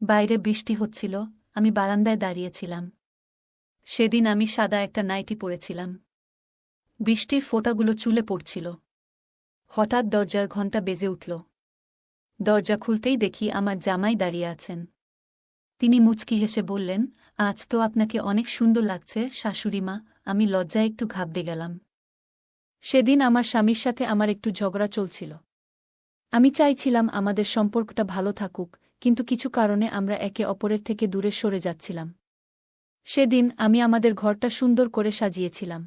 বাইরে বৃষ্টি হচ্ছিল, আমি বারান্দায় দাঁড়িয়েছিলাম। সেদিন আমি সাদা একটা নাইটি পরেছিলাম। বৃষ্টির ফোঁটাগুলো চুলে পড়ছিল। হঠাৎ দরজার ঘণ্টা বেজে উঠল। দরজা খুলতেই দেখি আমার জামাই দাঁড়িয়ে আছেন। তিনি মুচকি হেসে বললেন, আজ তো আপনাকে অনেক সুন্দর লাগছে শাশুড়িমা। আমি লজ্জায় একটু ঘাবড়ে গেলাম। সেদিন আমার স্বামীর সাথে আমার একটু ঝগড়া চলছিল। আমি চাইছিলাম আমাদের সম্পর্কটা ভালো থাকুক, কিন্তু কিছু কারণে আমরা একে অপরের থেকে দূরে সরে যাচ্ছিলাম। সেদিন আমি আমাদের ঘরটা সুন্দর করে সাজিয়েছিলাম।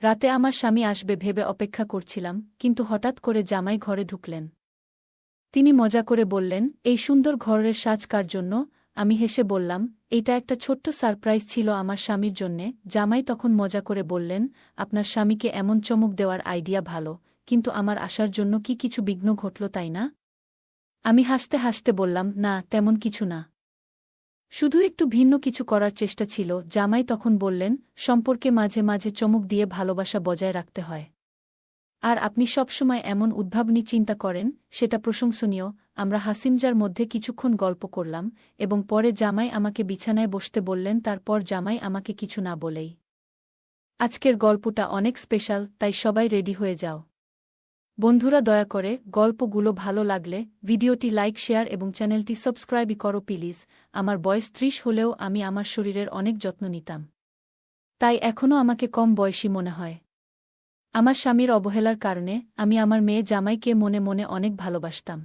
রাতে আমার স্বামী আসবে ভেবে অপেক্ষা করছিলাম, কিন্তু হঠাৎ করে জামাই ঘরে ঢুকলেন। তিনি মজা করে বললেন, এই সুন্দর ঘরের সাজ কার জন্য? আমি হেসে বললাম, এটা একটা ছোট্ট সারপ্রাইজ ছিল আমার স্বামীর জন্যে। জামাই তখন মজা করে বললেন, আপনার স্বামীকে এমন চমক দেওয়ার আইডিয়া ভালো, কিন্তু আমার আসার জন্য কি কিছু বিঘ্ন ঘটল তাই না? আমি হাসতে হাসতে বললাম, না তেমন কিছু না, শুধু একটু ভিন্ন কিছু করার চেষ্টা ছিল। জামাই তখন বললেন, সম্পর্কে মাঝে মাঝে চমক দিয়ে ভালোবাসা বজায় রাখতে হয়। আর আপনি সবসময় এমন উদ্ভাবনী চিন্তা করেন, সেটা প্রশংসনীয়। আমরা হাসিমজার মধ্যে কিছুক্ষণ গল্প করলাম, এবং পরে জামাই আমাকে বিছানায় বসতে বললেন। তারপর জামাই আমাকে কিছু না বলেই, আজকের গল্পটা অনেক স্পেশাল, তাই সবাই রেডি হয়ে যাও। বন্ধুরা, দয়া করে গল্পগুলো ভালো লাগলে ভিডিওটি লাইক, শেয়ার এবং চ্যানেলটি সাবস্ক্রাইব করো প্লিজ। আমার বয়স ৩০ হলেও আমি আমার শরীরের অনেক যত্ন নিতাম, তাই এখনও আমাকে কম বয়সী মনে হয়। আমার স্বামীর অবহেলার কারণে আমি আমার মেয়ে জামাইকে মনে মনে অনেক ভালোবাসতাম।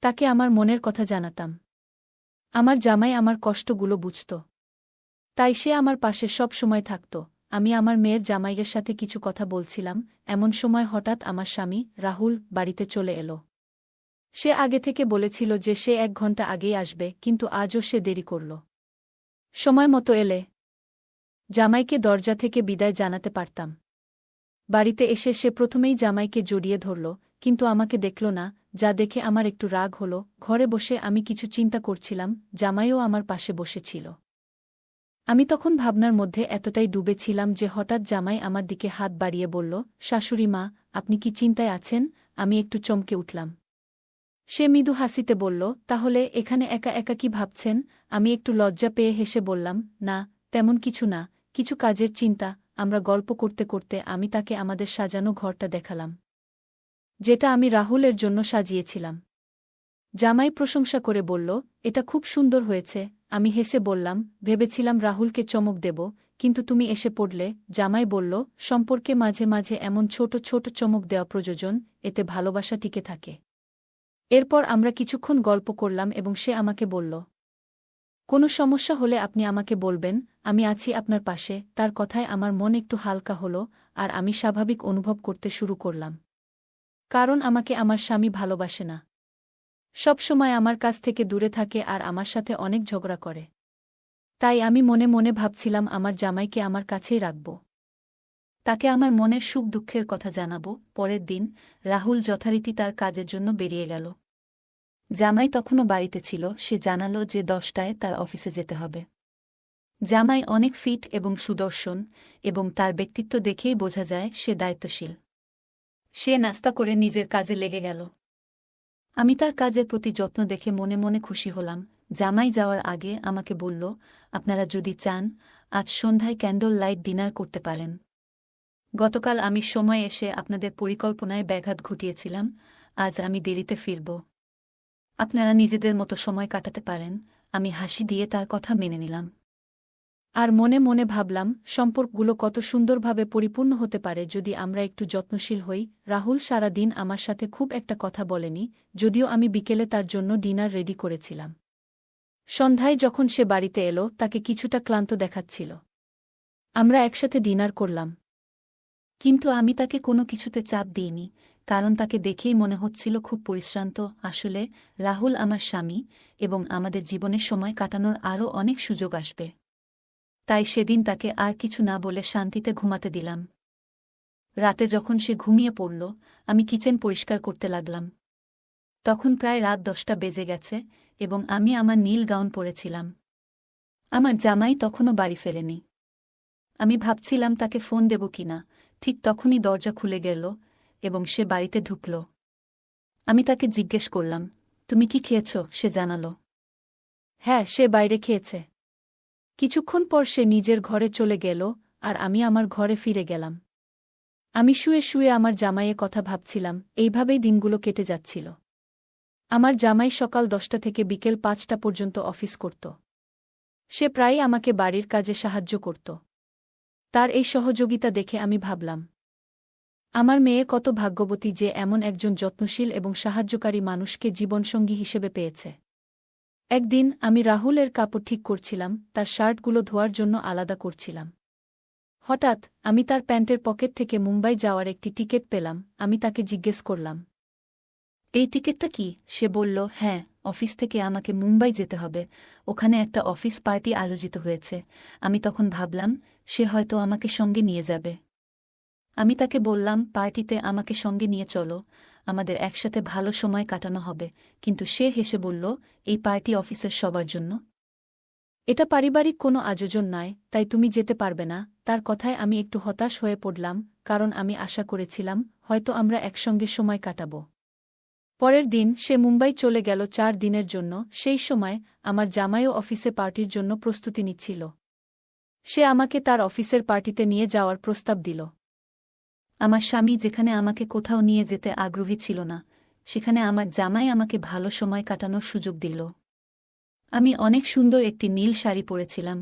তাকে আমার মনের কথা জানাতাম। আমার জামাই আমার কষ্টগুলো বুঝত, তাই সে আমার পাশে সব সময় থাকত। আমি আমার মেয়ের জামাইয়ের সাথে কিছু কথা বলছিলাম, এমন সময় হঠাৎ আমার স্বামী রাহুল বাড়িতে চলে এলো। সে আগে থেকে বলেছিল যে সে ১ ঘণ্টা আগেই আসবে, কিন্তু আজও সে দেরি করল। সময় মতো এলে জামাইকে দরজা থেকে বিদায় জানাতে পারতাম। বাড়িতে এসে সে প্রথমেই জামাইকে জড়িয়ে ধরল, কিন্তু আমাকে দেখল না, যা দেখে আমার একটু রাগ হল। ঘরে বসে আমি কিছু চিন্তা করছিলাম, জামাইও আমার পাশে বসেছিল। আমি তখন ভাবনার মধ্যে এতটাই ডুবে ছিলাম যে হঠাৎ জামাই আমার দিকে হাত বাড়িয়ে বলল, শাশুড়ি মা, আপনি কি চিন্তায় আছেন? আমি একটু চমকে উঠলাম। সে মৃদু হাসিতে বলল, তাহলে এখানে একা একা কি ভাবছেন? আমি একটু লজ্জা পেয়ে হেসে বললাম, না, তেমন কিছু না, কিছু কাজের চিন্তা। আমরা গল্প করতে করতে আমি তাকে আমাদের সাজানো ঘরটা দেখালাম, যেটা আমি রাহুলের জন্য সাজিয়েছিলাম। জামাই প্রশংসা করে বলল, এটা খুব সুন্দর হয়েছে। আমি হেসে বললাম, ভেবেছিলাম রাহুলকে চমক দেব, কিন্তু তুমি এসে পড়লে। জামাই বলল, সম্পর্কে মাঝে মাঝে এমন ছোট ছোট চমক দেওয়া প্রয়োজন, এতে ভালোবাসা টিকে থাকে। এরপর আমরা কিছুক্ষণ গল্প করলাম এবং সে আমাকে বলল, কোনো সমস্যা হলে আপনি আমাকে বলবেন, আমি আছি আপনার পাশে। তার কথায় আমার মন একটু হালকা হলো, আর আমি স্বাভাবিক অনুভব করতে শুরু করলাম। কারণ আমাকে আমার স্বামী ভালোবাসে না, সব সময় আমার কাছ থেকে দূরে থাকে আর আমার সাথে অনেক ঝগড়া করে। তাই আমি মনে মনে ভাবছিলাম আমার জামাইকে আমার কাছেই রাখব, তাকে আমার মনের সুখ দুঃখের কথা জানাব। পরের দিন রাহুল যথারীতি তার কাজের জন্য বেরিয়ে গেল। জামাই তখনও বাড়িতে ছিল। সে জানালো যে ১০টায় তার অফিসে যেতে হবে। জামাই অনেক ফিট এবং সুদর্শন, এবং তার ব্যক্তিত্ব দেখেই বোঝা যায় সে দায়িত্বশীল। সে নাস্তা করে নিজের কাজে লেগে গেল। আমি তার কাজের প্রতি যত্ন দেখে মনে মনে খুশি হলাম। জামাই যাওয়ার আগে আমাকে বলল, আপনারা যদি চান, আজ সন্ধ্যায় ক্যান্ডল লাইট ডিনার করতে পারেন। গতকাল আমি সময় এসে আপনাদের পরিকল্পনায় ব্যাঘাত ঘটিয়েছিলাম। আজ আমি দেরিতে ফিরব। আপনারা নিজেদের মতো সময় কাটাতে পারেন। আমি হাসি দিয়ে তার কথা মেনে নিলাম। আর মনে মনে ভাবলাম, সম্পর্কগুলো কত সুন্দরভাবে পরিপূর্ণ হতে পারে যদি আমরা একটু যত্নশীল হই। রাহুল সারা দিন আমার সাথে খুব একটা কথা বলেনি, যদিও আমি বিকেলে তার জন্য ডিনার রেডি করেছিলাম। সন্ধ্যায় যখন সে বাড়িতে এলো, তাকে কিছুটা ক্লান্ত দেখাচ্ছিল। আমরা একসাথে ডিনার করলাম, কিন্তু আমি তাকে কোনো কিছুতে চাপ দিইনি, কারণ তাকে দেখেই মনে হচ্ছিল খুব পরিশ্রান্ত। আসলে রাহুল আমার স্বামী, এবং আমাদের জীবনে সময় কাটানোর আরও অনেক সুযোগ আসবে। তাই সেদিন তাকে আর কিছু না বলে শান্তিতে ঘুমাতে দিলাম। রাতে যখন সে ঘুমিয়ে পড়ল, আমি কিচেন পরিষ্কার করতে লাগলাম। তখন প্রায় রাত ১০টা বেজে গেছে, এবং আমি আমার নীল গাউন পরেছিলাম। আমার জামাই তখনও বাড়ি ফেরেনি। আমি ভাবছিলাম তাকে ফোন দেব কিনা, ঠিক তখনই দরজা খুলে গেল, এবং সে বাড়িতে ঢুকল। আমি তাকে জিজ্ঞেস করলাম, তুমি কি খেয়েছ? সে জানাল, হ্যাঁ, সে বাইরে খেয়েছে। কিছুক্ষণ পর সে নিজের ঘরে চলে গেল, আর আমি আমার ঘরে ফিরে গেলাম। আমি শুয়ে শুয়ে আমার জামাইয়ের কথা ভাবছিলাম, এইভাবেই দিনগুলো কেটে যাচ্ছিল। আমার জামাই সকাল 10টা থেকে বিকেল 5টা পর্যন্ত অফিস করত। সে প্রায়ই আমাকে বাড়ির কাজে সাহায্য করত। তার এই সহযোগিতা দেখে আমি ভাবলাম, আমার মেয়ে কত ভাগ্যবতী যে এমন একজন যত্নশীল এবং সাহায্যকারী মানুষকে জীবনসঙ্গী হিসেবে পেয়েছে। একদিন আমি রাহুলের কাপড় ঠিক করছিলাম, তার শার্টগুলো ধোয়ার জন্য আলাদা করছিলাম। হঠাৎ আমি তার প্যান্টের পকেট থেকে মুম্বাই যাওয়ার একটি টিকিট পেলাম। আমি তাকে জিজ্ঞেস করলাম, এই টিকিটটা কি? সে বলল, হ্যাঁ, অফিস থেকে আমাকে মুম্বাই যেতে হবে, ওখানে একটা অফিস পার্টি আয়োজিত হয়েছে। আমি তখন ভাবলাম, সে হয়তো আমাকে সঙ্গে নিয়ে যাবে। আমি তাকে বললাম, পার্টিতে আমাকে সঙ্গে নিয়ে চলো, আমাদের একসাথে ভালো সময় কাটানো হবে। কিন্তু সে হেসে বলল, এই পার্টি অফিসের সবার জন্য। এটা পারিবারিক কোনো আয়োজন নয়, তাই তুমি যেতে পারবে না। তার কথায় আমি একটু হতাশ হয়ে পড়লাম, কারণ আমি আশা করেছিলাম হয়তো আমরা একসঙ্গে সময় কাটাব। পরের দিন সে মুম্বাই চলে গেল 4 দিনের জন্য। সেই সময় আমার জামাইও অফিসে পার্টির জন্য প্রস্তুতি নিচ্ছিল। সে আমাকে তার অফিসের পার্টিতে নিয়ে যাওয়ার প্রস্তাব দিল। আমার স্বামী যেখানে আমাকে কোথাও নিয়ে যেতে আগ্রহী ছিল না, সেখানে আমার জামাই আমাকে ভালো সময় কাটানোর সুযোগ দিল। আমি অনেক সুন্দর একটি নীল শাড়ি পরেছিলাম,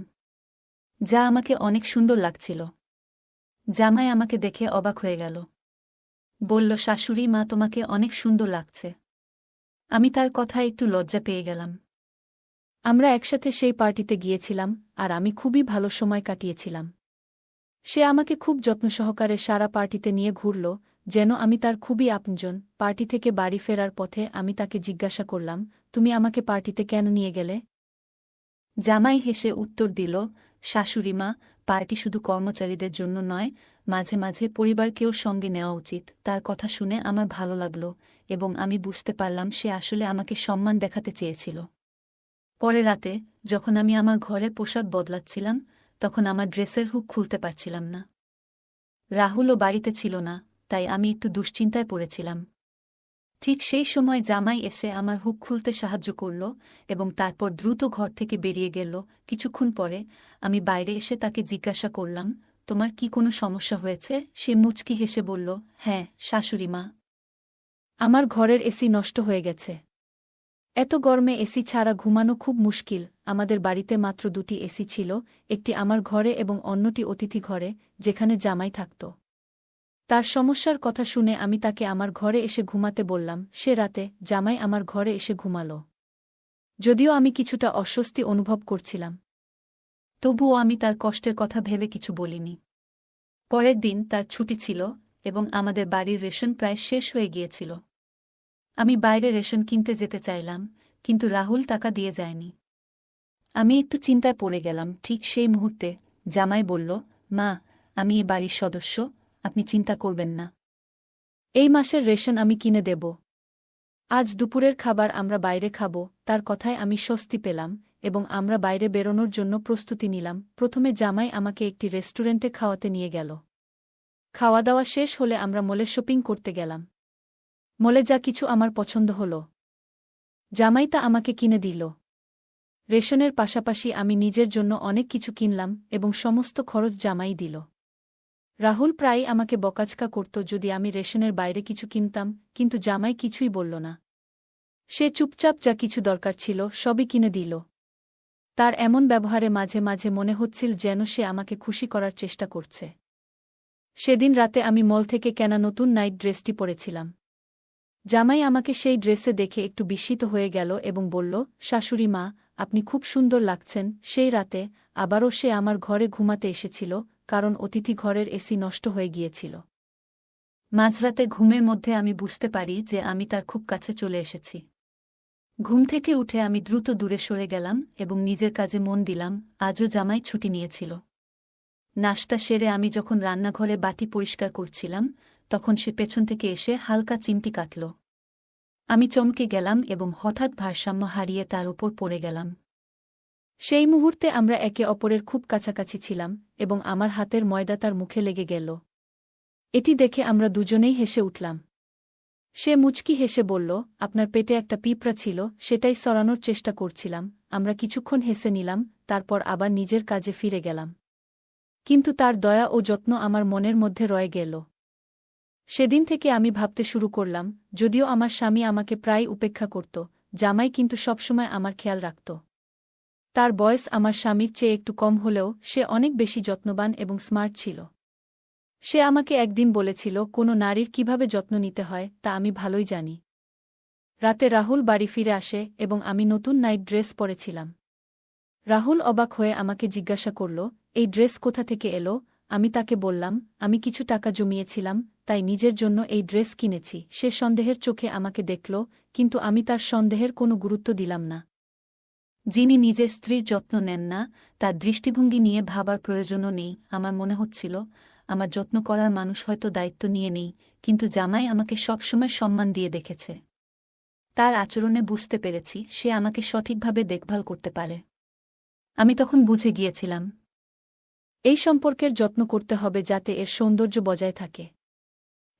যা আমাকে অনেক সুন্দর লাগছিল। জামাই আমাকে দেখে অবাক হয়ে গেল। বলল, শাশুড়ি মা, তোমাকে অনেক সুন্দর লাগছে। আমি তার কথায় একটু লজ্জা পেয়ে গেলাম। আমরা একসাথে সেই পার্টিতে গিয়েছিলাম, আর আমি খুবই ভালো সময় কাটিয়েছিলাম। সে আমাকে খুব যত্ন সহকারে সারা পার্টিতে নিয়ে ঘুরল, যেন আমি তার খুবই আপনজন। পার্টি থেকে বাড়ি ফেরার পথে আমি তাকে জিজ্ঞাসা করলাম, তুমি আমাকে পার্টিতে কেন নিয়ে গেলে? জামাই হেসে উত্তর দিল, শাশুড়িমা, পার্টি শুধু কর্মচারীদের জন্য নয়, মাঝে মাঝে পরিবারকেও সঙ্গে নেওয়া উচিত। তার কথা শুনে আমার ভালো লাগল, এবং আমি বুঝতে পারলাম সে আসলে আমাকে সম্মান দেখাতে চেয়েছিল। পরে রাতে, যখন আমি আমার ঘরে পোশাক বদলাচ্ছিলাম, তখন আমার ড্রেসের হুক খুলতে পারছিলাম না। রাহুলও বাড়িতে ছিল না, তাই আমি একটু দুশ্চিন্তায় পড়েছিলাম। ঠিক সেই সময় জামাই এসে আমার হুক খুলতে সাহায্য করল, এবং তারপর দ্রুত ঘর থেকে বেরিয়ে গেল। কিছুক্ষণ পরে আমি বাইরে এসে তাকে জিজ্ঞাসা করলাম, তোমার কি কোনো সমস্যা হয়েছে? সে মুচকি হেসে বলল, হ্যাঁ, শাশুড়িমা, আমার ঘরের এসি নষ্ট হয়ে গেছে। এত গরমে এসি ছাড়া ঘুমানো খুব মুশকিল। আমাদের বাড়িতে মাত্র 2টি এসি ছিল, একটি আমার ঘরে এবং অন্যটি অতিথি ঘরে, যেখানে জামাই থাকত। তার সমস্যার কথা শুনে আমি তাকে আমার ঘরে এসে ঘুমাতে বললাম। সে রাতে জামাই আমার ঘরে এসে ঘুমাল। যদিও আমি কিছুটা অস্বস্তি অনুভব করছিলাম, তবুও আমি তার কষ্টের কথা ভেবে কিছু বলিনি। পরের দিন তার ছুটি ছিল, এবং আমাদের বাড়ির রেশন প্রায় শেষ হয়ে গিয়েছিল। আমি বাইরে রেশন কিনতে যেতে চাইলাম, কিন্তু রাহুল টাকা দিয়ে যায়নি। আমি একটু চিন্তায় পড়ে গেলাম। ঠিক সেই মুহূর্তে জামাই বলল, মা, আমি এ বাড়ির সদস্য, আপনি চিন্তা করবেন না। এই মাসের রেশন আমি কিনে দেব। আজ দুপুরের খাবার আমরা বাইরে খাব। তার কথায় আমি স্বস্তি পেলাম, এবং আমরা বাইরে বেরোনোর জন্য প্রস্তুতি নিলাম। প্রথমে জামাই আমাকে একটি রেস্টুরেন্টে খাওয়াতে নিয়ে গেল। খাওয়া দাওয়া শেষ হলে আমরা মলে শপিং করতে গেলাম। মলে যা কিছু আমার পছন্দ হল, জামাই তা আমাকে কিনে দিল। রেশনের পাশাপাশি আমি নিজের জন্য অনেক কিছু কিনলাম, এবং সমস্ত খরচ জামাই দিল। রাহুল প্রায়ই আমাকে বকাঝকা করত যদি আমি রেশনের বাইরে কিছু কিনতাম, কিন্তু জামাই কিছুই বলল না। সে চুপচাপ যা কিছু দরকার ছিল সবই কিনে দিল। তার এমন ব্যবহারে মাঝে মাঝে মনে হচ্ছিল যেন সে আমাকে খুশি করার চেষ্টা করছে। সেদিন রাতে আমি মল থেকে কেনা নতুন নাইট ড্রেসটি পরেছিলাম। জামাই আমাকে সেই ড্রেসে দেখে একটু বিস্মিত হয়ে গেল এবং বলল, শাশুড়ি মা, আপনি খুব সুন্দর লাগছেন। সেই রাতে আবারও সে আমার ঘরে ঘুমাতে এসেছিল, কারণ অতিথি ঘরের এসি নষ্ট হয়ে গিয়েছিল। মাঝরাতে ঘুমের মধ্যে আমি বুঝতে পারি যে আমি তার খুব কাছে চলে এসেছি। ঘুম থেকে উঠে আমি দ্রুত দূরে সরে গেলাম এবং নিজের কাজে মন দিলাম। আজও জামাই ছুটি নিয়েছিল। নাশতা সেরে আমি যখন রান্নাঘরে বাটি পরিষ্কার করছিলাম, তখন সে পেছন থেকে এসে হালকা চিমটি কাটল। আমি চমকে গেলাম এবং হঠাৎ ভারসাম্য হারিয়ে তার উপর পড়ে গেলাম। সেই মুহূর্তে আমরা একে অপরের খুব কাছাকাছি ছিলাম, এবং আমার হাতের ময়দা তার মুখে লেগে গেল। এটি দেখে আমরা দুজনেই হেসে উঠলাম। সে মুচকি হেসে বলল, আপনার পেটে একটা পিঁপড়া ছিল, সেটাই সরানোর চেষ্টা করছিলাম। আমরা কিছুক্ষণ হেসে নিলাম, তারপর আবার নিজের কাজে ফিরে গেলাম। কিন্তু তার দয়া ও যত্ন আমার মনের মধ্যে রয়ে গেল। সেদিন থেকে আমি ভাবতে শুরু করলাম, যদিও আমার স্বামী আমাকে প্রায় উপেক্ষা করত, জামাই কিন্তু সবসময় আমার খেয়াল রাখত। তার বয়স আমার স্বামীর চেয়ে একটু কম হলেও সে অনেক বেশি যত্নবান এবং স্মার্ট ছিল। সে আমাকে একদিন বলেছিল কোনো নারীর কিভাবে যত্ন নিতে হয় তা আমি ভালোই জানি। রাতে রাহুল বাড়ি ফিরে আসে এবং আমি নতুন নাইট ড্রেস পরেছিলাম। রাহুল অবাক হয়ে আমাকে জিজ্ঞাসা করল, এই ড্রেস কোথা থেকে এলো? আমি তাকে বললাম, আমি কিছু টাকা জমিয়েছিলাম, তাই নিজের জন্য এই ড্রেস কিনেছি। সে সন্দেহের চোখে আমাকে দেখল, কিন্তু আমি তার সন্দেহের কোনো গুরুত্ব দিলাম না। যিনি নিজের স্ত্রীর যত্ন নেন না, তার দৃষ্টিভঙ্গি নিয়ে ভাবার প্রয়োজনও নেই। আমার মনে হচ্ছিল, আমার যত্ন করার মানুষ হয়তো দায়িত্ব নিয়ে নেই, কিন্তু জামাই আমাকে সবসময় সম্মান দিয়ে দেখেছে। তার আচরণে বুঝতে পেরেছি সে আমাকে সঠিকভাবে দেখভাল করতে পারে। আমি তখন বুঝে গিয়েছিলাম, এই সম্পর্কের যত্ন করতে হবে যাতে এর সৌন্দর্য বজায় থাকে।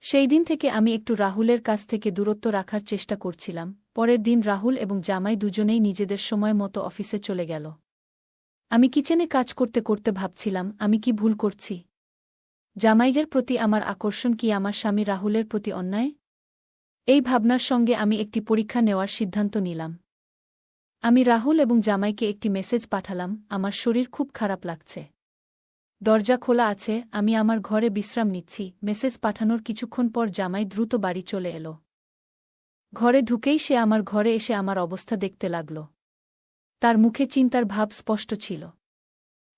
সেই দিন থেকে আমি একটু রাহুলের কাছ থেকে দূরত্ব রাখার চেষ্টা করছিলাম। পরের দিন রাহুল এবং জামাই দুজনেই নিজেদের সময় মতো অফিসে চলে গেল। আমি কিচেনে কাজ করতে করতে ভাবছিলাম, আমি কি ভুল করছি? জামাইদের প্রতি আমার আকর্ষণ কি আমার স্বামী রাহুলের প্রতি অন্যায়? এই ভাবনার সঙ্গে আমি একটি পরীক্ষা নেওয়ার সিদ্ধান্ত নিলাম। আমি রাহুল এবং জামাইকে একটি মেসেজ পাঠালাম, আমার শরীর খুব খারাপ লাগছে। দরজা খোলা আছে, আমি আমার ঘরে বিশ্রাম নিচ্ছি। মেসেজ পাঠানোর কিছুক্ষণ পর জামাই দ্রুত বাড়ি চলে এলো। ঘরে ঢুকেই সে আমার ঘরে এসে আমার অবস্থা দেখতে লাগল। তার মুখে চিন্তার ভাব স্পষ্ট ছিল।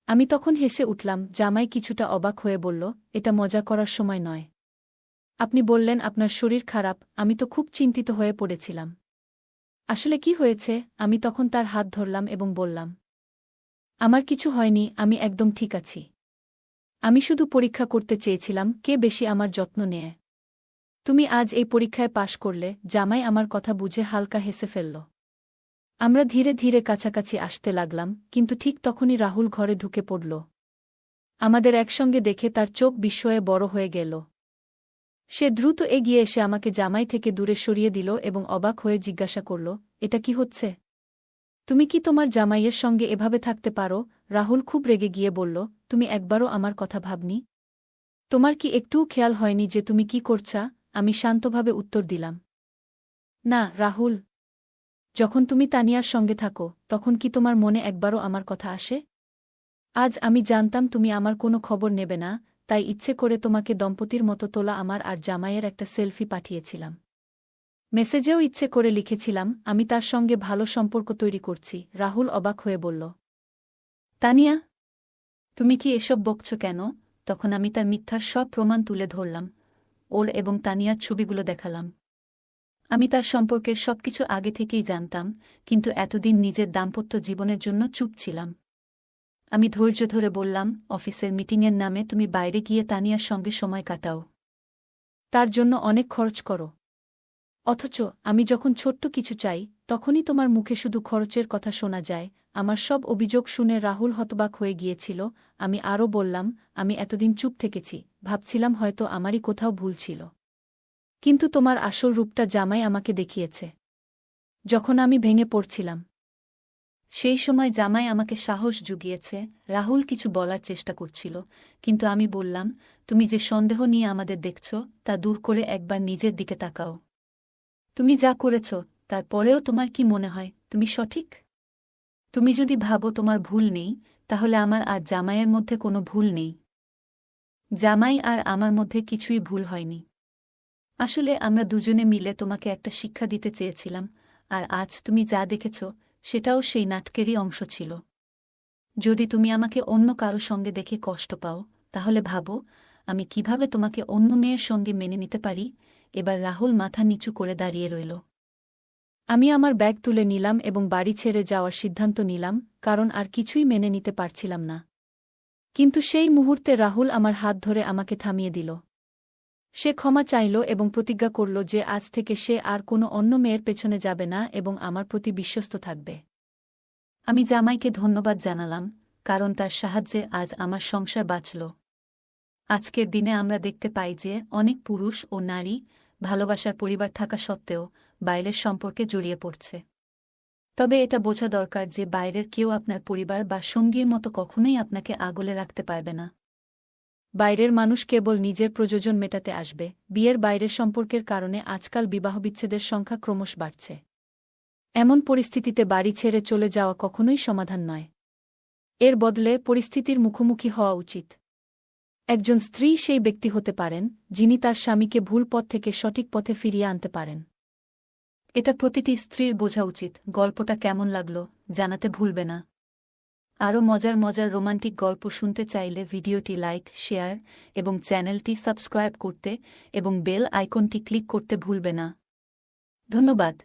আমি তখন হেসে উঠলাম। জামাই কিছুটা অবাক হয়ে বলল, এটা মজা করার সময় নয়। আপনি বললেন আপনার শরীর খারাপ, আমি তো খুব চিন্তিত হয়ে পড়েছিলাম। আসলে কি হয়েছে? আমি তখন তার হাত ধরলাম এবং বললাম, আমার কিছু হয়নি, আমি একদম ঠিক আছি। আমি শুধু পরীক্ষা করতে চেয়েছিলাম কে বেশি আমার যত্ন নেয়। তুমি আজ এই পরীক্ষায় পাশ করলে। জামাই আমার কথা বুঝে হালকা হেসে ফেলল। আমরা ধীরে ধীরে কাছাকাছি আসতে লাগলাম, কিন্তু ঠিক তখনই রাহুল ঘরে ঢুকে পড়ল। আমাদের একসঙ্গে দেখে তার চোখ বিস্ময়ে বড় হয়ে গেল। সে দ্রুত এগিয়ে এসে আমাকে জামাই থেকে দূরে সরিয়ে দিল এবং অবাক হয়ে জিজ্ঞাসা করল, এটা কি হচ্ছে? তুমি কি তোমার জামাইয়ের সঙ্গে এভাবে থাকতে পারো? রাহুল খুব রেগে গিয়ে বলল, তুমি একবারও আমার কথা ভাবনি? তোমার কি একটুও খেয়াল হয়নি যে তুমি কি করছা? আমি শান্তভাবে উত্তর দিলাম, না রাহুল। যখন তুমি তানিয়ার সঙ্গে থাকো তখন কি তোমার মনে একবারও আমার কথা আসে? আজ আমি জানতাম তুমি আমার কোনো খবর নেবে না, তাই ইচ্ছে করে তোমাকে দম্পতির মতো তোলা আমার আর জামাইয়ের একটা সেলফি পাঠিয়েছিলাম। মেসেজেও ইচ্ছে করে লিখেছিলাম, আমি তার সঙ্গে ভালো সম্পর্ক তৈরি করছি। রাহুল অবাক হয়ে বলল, তানিয়া, তুমি কি এসব বকছ কেন? তখন আমি তার মিথ্যার সব প্রমাণ তুলে ধরলাম, ওর এবং তানিয়ার ছবিগুলো দেখালাম। আমি তার সম্পর্কের সবকিছু আগে থেকেই জানতাম, কিন্তু এতদিন নিজের দাম্পত্য জীবনের জন্য চুপ ছিলাম। আমি ধৈর্য ধরে বললাম, অফিসের মিটিংয়ের নামে তুমি বাইরে গিয়ে তানিয়ার সঙ্গে সময় কাটাও। তার জন্য অনেক খরচ করো। অথচ আমি যখন ছোট্ট কিছু চাই তখনই তোমার মুখে শুধু খরচের কথা শোনা যায়। আমার সব অভিযোগ শুনে রাহুল হতবাক হয়ে গিয়েছিল। আমি আরও বললাম, আমি এতদিন চুপ থেকেছি, ভাবছিলাম হয়তো আমারই কোথাও ভুল ছিল। কিন্তু তোমার আসল রূপটা জামাই আমাকে দেখিয়েছে। যখন আমি ভেঙে পড়ছিলাম, সেই সময় জামাই আমাকে সাহস জুগিয়েছে। রাহুল কিছু বলার চেষ্টা করছিল, কিন্তু আমি বললাম, তুমি যে সন্দেহ নিয়ে আমাদের দেখছ তা দূর করে একবার নিজের দিকে তাকাও। তুমি যা করেছ তারপরেও তোমার কি মনে হয় তুমি সঠিক? তুমি যদি ভাবো তোমার ভুল নেই, তাহলে আমার আর জামাইয়ের মধ্যে কোনো ভুল নেই। জামাই আর আমার মধ্যে কিছুই ভুল হয়নি। আসলে আমরা দুজনে মিলে তোমাকে একটা শিক্ষা দিতে চেয়েছিলাম, আর আজ তুমি যা দেখেছ সেটাও সেই নাটকেরই অংশ ছিল। যদি তুমি আমাকে অন্য কারো সঙ্গে দেখে কষ্ট পাও, তাহলে ভাবো আমি কিভাবে তোমাকে অন্য মেয়ের সঙ্গে মেনে নিতে পারি। এবার রাহুল মাথা নিচু করে দাঁড়িয়ে রইল। আমি আমার ব্যাগ তুলে নিলাম এবং বাড়ি ছেড়ে যাওয়ার সিদ্ধান্ত নিলাম, কারণ আর কিছুই মেনে নিতে পারছিলাম না। কিন্তু সেই মুহূর্তে রাহুল আমার হাত ধরে আমাকে থামিয়ে দিল। সে ক্ষমা চাইল এবং প্রতিজ্ঞা করল যে আজ থেকে সে আর কোনো অন্য মেয়ের পেছনে যাবে না এবং আমার প্রতি বিশ্বস্ত থাকবে। আমি জামাইকে ধন্যবাদ জানালাম, কারণ তার সাহায্যে আজ আমার সংসার বাঁচল। আজকের দিনে আমরা দেখতে পাই যে অনেক পুরুষ ও নারী ভালোবাসার পরিবার থাকা সত্ত্বেও বাইরের সম্পর্কে জড়িয়ে পড়ছে। তবে এটা বোঝা দরকার যে বাইরের কেউ আপনার পরিবার বা সঙ্গীর মতো কখনোই আপনাকে আগলে রাখতে পারবে না। বাইরের মানুষ কেবল নিজের প্রয়োজন মেটাতে আসবে। বিয়ের বাইরের সম্পর্কের কারণে আজকাল বিবাহবিচ্ছেদের সংখ্যা ক্রমশ বাড়ছে। এমন পরিস্থিতিতে বাড়ি ছেড়ে চলে যাওয়া কখনোই সমাধান নয়। এর বদলে পরিস্থিতির মুখোমুখি হওয়া উচিত। একজন স্ত্রী সেই ব্যক্তি হতে পারেন যিনি তার স্বামীকে ভুল পথ থেকে সঠিক পথে ফিরিয়ে আনতে পারেন। এটা প্রতিটি স্ত্রীর বোঝা উচিত। গল্পটা কেমন লাগলো জানাতে ভুলবে না। আরও মজার মজার রোমান্টিক গল্প শুনতে চাইলে ভিডিওটি লাইক, শেয়ার এবং চ্যানেলটি সাবস্ক্রাইব করতে এবং বেল আইকনটি ক্লিক করতে ভুলবে না। ধন্যবাদ।